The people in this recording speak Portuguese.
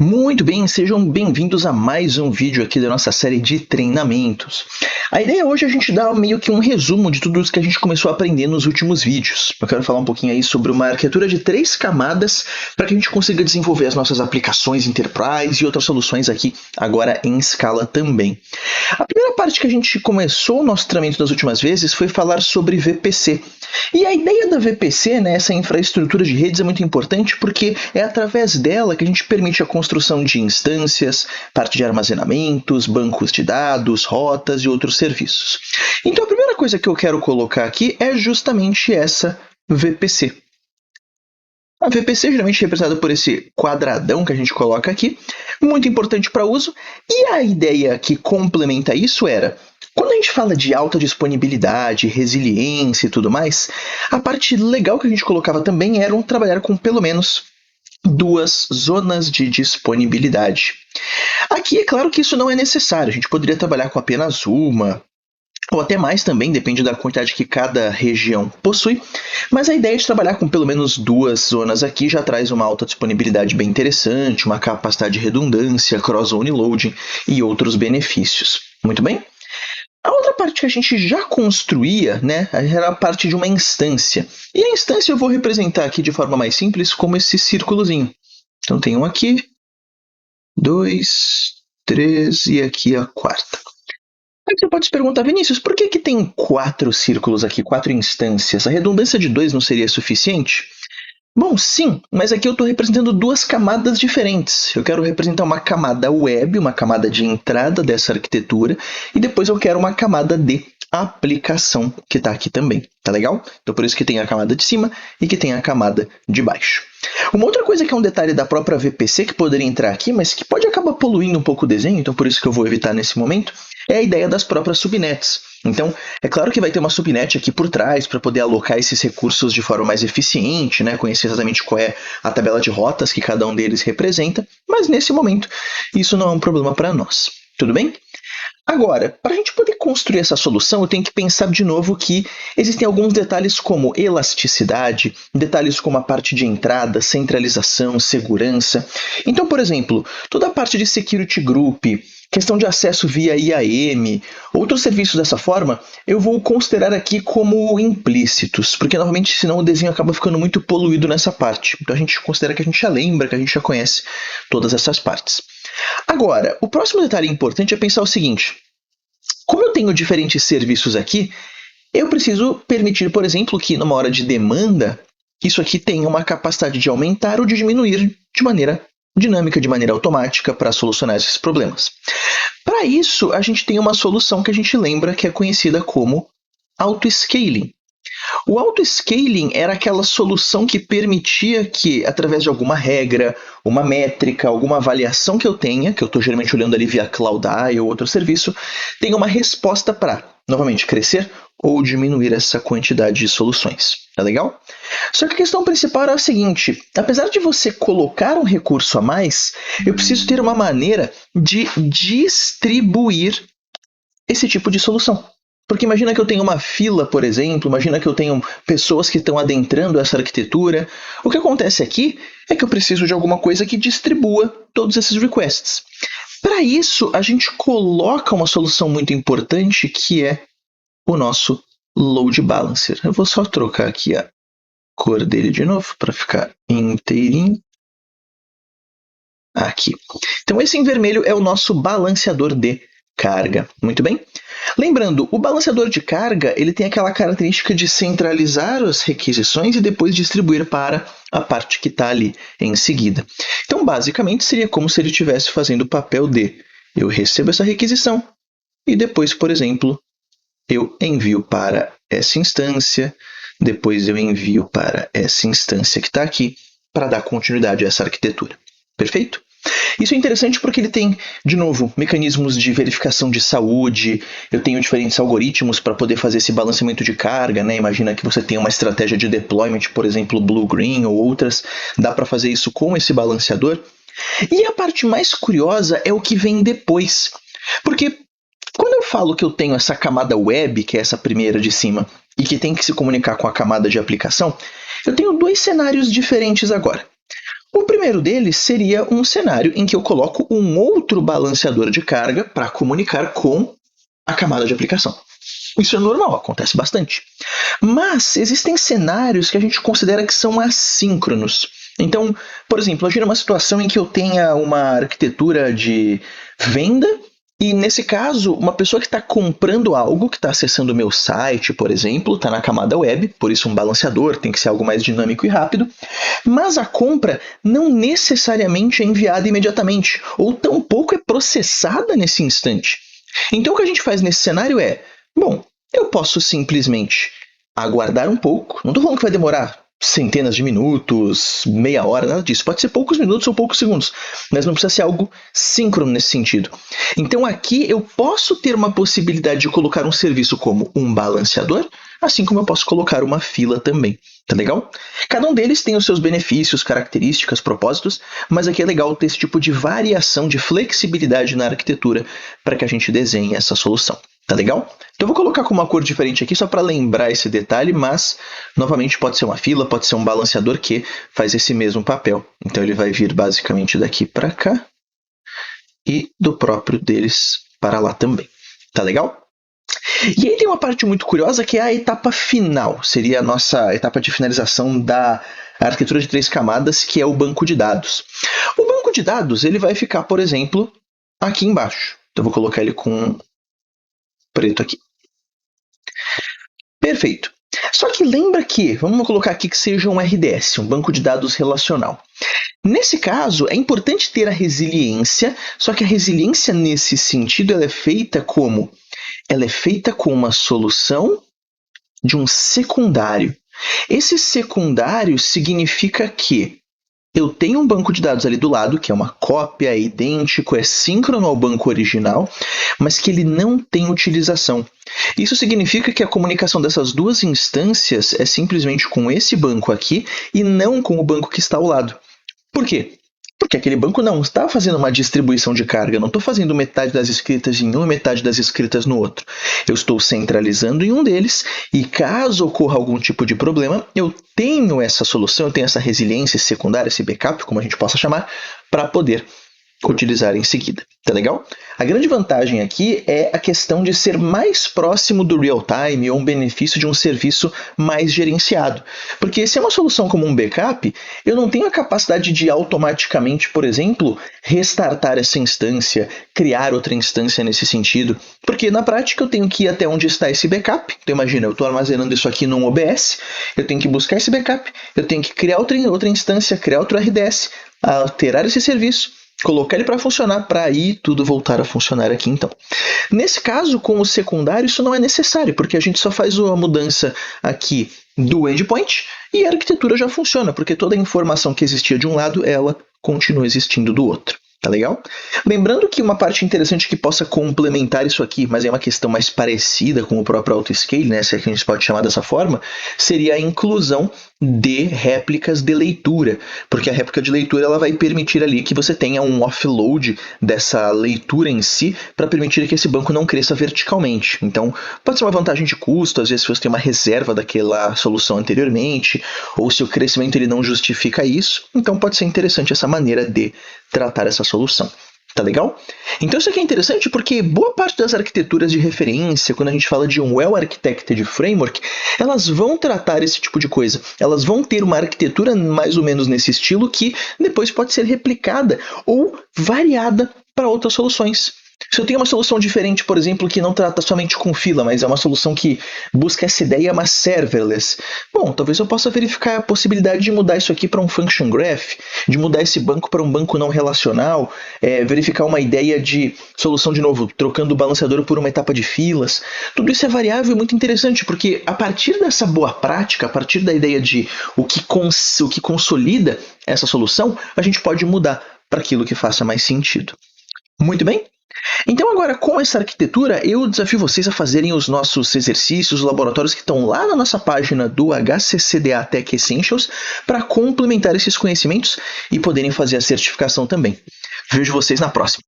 Muito bem, sejam bem-vindos a mais um vídeo aqui da nossa série de treinamentos. A ideia hoje é a gente dar meio que um resumo de tudo isso que a gente começou a aprender nos últimos vídeos. Eu quero falar um pouquinho aí sobre uma arquitetura de 3 camadas para que a gente consiga desenvolver as nossas aplicações Enterprise e outras soluções aqui agora em escala também. A primeira parte que a gente começou o nosso treinamento das últimas vezes foi falar sobre VPC. E a ideia da VPC, né, essa infraestrutura de redes, é muito importante porque é através dela que a gente permite a construção de instâncias, parte de armazenamentos, bancos de dados, rotas e outros serviços. Então a primeira coisa que eu quero colocar aqui é justamente essa VPC. A VPC geralmente é representada por esse quadradão que a gente coloca aqui, muito importante para uso, e a ideia que complementa isso era, quando a gente fala de alta disponibilidade, resiliência e tudo mais, a parte legal que a gente colocava também era trabalhar com pelo menos 2 zonas de disponibilidade. Aqui é claro que isso não é necessário, a gente poderia trabalhar com apenas uma, ou até mais também, depende da quantidade que cada região possui, mas a ideia de trabalhar com pelo menos 2 zonas aqui já traz uma alta disponibilidade bem interessante, uma capacidade de redundância, cross-zone loading e outros benefícios. Muito bem? A outra parte que a gente já construía, né, era a parte de uma instância. E a instância eu vou representar aqui de forma mais simples como esse círculozinho. Então tem um aqui, 2, 3 e aqui a quarta. Aí você pode se perguntar, Vinícius, por que tem 4 círculos aqui, 4 instâncias? A redundância de 2 não seria suficiente? Bom, sim, mas aqui eu estou representando 2 camadas diferentes. Eu quero representar uma camada web, uma camada de entrada dessa arquitetura, e depois eu quero uma camada de aplicação, que está aqui também. Tá legal? Então por isso que tem a camada de cima e que tem a camada de baixo. Uma outra coisa que é um detalhe da própria VPC que poderia entrar aqui, mas que pode acabar poluindo um pouco o desenho, então por isso que eu vou evitar nesse momento, é a ideia das próprias subnets. Então, é claro que vai ter uma subnet aqui por trás para poder alocar esses recursos de forma mais eficiente, né? Conhecer exatamente qual é a tabela de rotas que cada um deles representa, mas nesse momento isso não é um problema para nós. Tudo bem? Agora, para a gente poder construir essa solução, eu tenho que pensar de novo que existem alguns detalhes como elasticidade, detalhes como a parte de entrada, centralização, segurança. Então, por exemplo, toda a parte de security group, questão de acesso via IAM, outros serviços dessa forma, eu vou considerar aqui como implícitos, porque normalmente senão o desenho acaba ficando muito poluído nessa parte. Então a gente considera que a gente já lembra, que a gente já conhece todas essas partes. Agora, o próximo detalhe importante é pensar o seguinte: como eu tenho diferentes serviços aqui, eu preciso permitir, por exemplo, que numa hora de demanda, isso aqui tenha uma capacidade de aumentar ou de diminuir de maneira dinâmica, de maneira automática, para solucionar esses problemas. Para isso, a gente tem uma solução que a gente lembra que é conhecida como autoscaling. O autoscaling era aquela solução que permitia que, através de alguma regra, uma métrica, alguma avaliação que eu tenha, que eu estou geralmente olhando ali via CloudEye ou outro serviço, tenha uma resposta para, novamente, crescer ou diminuir essa quantidade de soluções. Tá legal? Só que a questão principal era a seguinte: apesar de você colocar um recurso a mais, eu preciso ter uma maneira de distribuir esse tipo de solução. Porque imagina que eu tenho uma fila, por exemplo, imagina que eu tenho pessoas que estão adentrando essa arquitetura. O que acontece aqui é que eu preciso de alguma coisa que distribua todos esses requests. Para isso, a gente coloca uma solução muito importante que é o nosso load balancer. Eu vou só trocar aqui a cor dele de novo para ficar inteirinho. Aqui. Então esse em vermelho é o nosso balanceador de carga. Muito bem? Lembrando, o balanceador de carga ele tem aquela característica de centralizar as requisições e depois distribuir para a parte que está ali em seguida. Então, basicamente, seria como se ele estivesse fazendo o papel de eu recebo essa requisição e depois, por exemplo, eu envio para essa instância, depois eu envio para essa instância que está aqui para dar continuidade a essa arquitetura. Perfeito? Isso é interessante porque ele tem, de novo, mecanismos de verificação de saúde, eu tenho diferentes algoritmos para poder fazer esse balanceamento de carga, né? Imagina que você tem uma estratégia de deployment, por exemplo, Blue-Green ou outras, dá para fazer isso com esse balanceador. E a parte mais curiosa é o que vem depois, porque quando eu falo que eu tenho essa camada web, que é essa primeira de cima, e que tem que se comunicar com a camada de aplicação, eu tenho 2 cenários diferentes agora. O primeiro deles seria um cenário em que eu coloco um outro balanceador de carga para comunicar com a camada de aplicação. Isso é normal, acontece bastante. Mas existem cenários que a gente considera que são assíncronos. Então, por exemplo, imagina uma situação em que eu tenha uma arquitetura de venda e, nesse caso, uma pessoa que está comprando algo, que está acessando o meu site, por exemplo, está na camada web, por isso um balanceador tem que ser algo mais dinâmico e rápido, mas a compra não necessariamente é enviada imediatamente, ou tampouco é processada nesse instante. Então, o que a gente faz nesse cenário é, bom, eu posso simplesmente aguardar um pouco, não estou falando que vai demorar centenas de minutos, meia hora, nada disso. Pode ser poucos minutos ou poucos segundos, mas não precisa ser algo síncrono nesse sentido. Então aqui eu posso ter uma possibilidade de colocar um serviço como um balanceador, assim como eu posso colocar uma fila também. Tá legal? Cada um deles tem os seus benefícios, características, propósitos, mas aqui é legal ter esse tipo de variação, de flexibilidade na arquitetura para que a gente desenhe essa solução. Tá legal? Então eu vou colocar com uma cor diferente aqui só para lembrar esse detalhe, mas novamente pode ser uma fila, pode ser um balanceador que faz esse mesmo papel. Então ele vai vir basicamente daqui para cá e do próprio deles para lá também. Tá legal? E aí tem uma parte muito curiosa que é a etapa final, seria a nossa etapa de finalização da arquitetura de 3 camadas, que é o banco de dados. O banco de dados ele vai ficar, por exemplo, aqui embaixo. Então eu vou colocar ele com preto aqui. Perfeito. Só que lembra que, vamos colocar aqui que seja um RDS, um banco de dados relacional. Nesse caso, é importante ter a resiliência, só que a resiliência nesse sentido ela é feita como? Ela é feita com uma solução de um secundário. Esse secundário significa que eu tenho um banco de dados ali do lado, que é uma cópia, é idêntico, é síncrono ao banco original, mas que ele não tem utilização. Isso significa que a comunicação dessas duas instâncias é simplesmente com esse banco aqui e não com o banco que está ao lado. Por quê? Porque aquele banco não está fazendo uma distribuição de carga, eu não estou fazendo metade das escritas em um e metade das escritas no outro. Eu estou centralizando em um deles e caso ocorra algum tipo de problema, eu tenho essa solução, eu tenho essa resiliência secundária, esse backup, como a gente possa chamar, para poder utilizar em seguida. Tá legal? A grande vantagem aqui é a questão de ser mais próximo do real-time ou um benefício de um serviço mais gerenciado. Porque se é uma solução como um backup, eu não tenho a capacidade de automaticamente, por exemplo, restartar essa instância, criar outra instância nesse sentido. Porque na prática eu tenho que ir até onde está esse backup. Então imagina, eu estou armazenando isso aqui num OBS, eu tenho que buscar esse backup, eu tenho que criar outra instância, criar outro RDS, alterar esse serviço, colocar ele para funcionar, para aí tudo voltar a funcionar aqui então. Nesse caso, com o secundário, isso não é necessário, porque a gente só faz a mudança aqui do endpoint e a arquitetura já funciona, porque toda a informação que existia de um lado, ela continua existindo do outro. Tá legal? Lembrando que uma parte interessante que possa complementar isso aqui, mas é uma questão mais parecida com o próprio autoscale, né, se é que a gente pode chamar dessa forma, seria a inclusão de réplicas de leitura, porque a réplica de leitura ela vai permitir ali que você tenha um offload dessa leitura em si para permitir que esse banco não cresça verticalmente. Então, pode ser uma vantagem de custo, às vezes se você tem uma reserva daquela solução anteriormente, ou se o crescimento ele não justifica isso, então pode ser interessante essa maneira de tratar essa solução. Tá legal? Então isso aqui é interessante porque boa parte das arquiteturas de referência, quando a gente fala de um well-architected framework, elas vão tratar esse tipo de coisa. Elas vão ter uma arquitetura mais ou menos nesse estilo que depois pode ser replicada ou variada para outras soluções. Se eu tenho uma solução diferente, por exemplo, que não trata somente com fila, mas é uma solução que busca essa ideia, mas serverless, bom, talvez eu possa verificar a possibilidade de mudar isso aqui para um function graph, de mudar esse banco para um banco não relacional, verificar uma ideia de solução de novo, trocando o balanceador por uma etapa de filas. Tudo isso é variável e muito interessante, porque a partir dessa boa prática, a partir da ideia de o que consolida essa solução, a gente pode mudar para aquilo que faça mais sentido. Muito bem? Então agora, com essa arquitetura, eu desafio vocês a fazerem os nossos exercícios, os laboratórios que estão lá na nossa página do HCCDA Tech Essentials para complementar esses conhecimentos e poderem fazer a certificação também. Vejo vocês na próxima.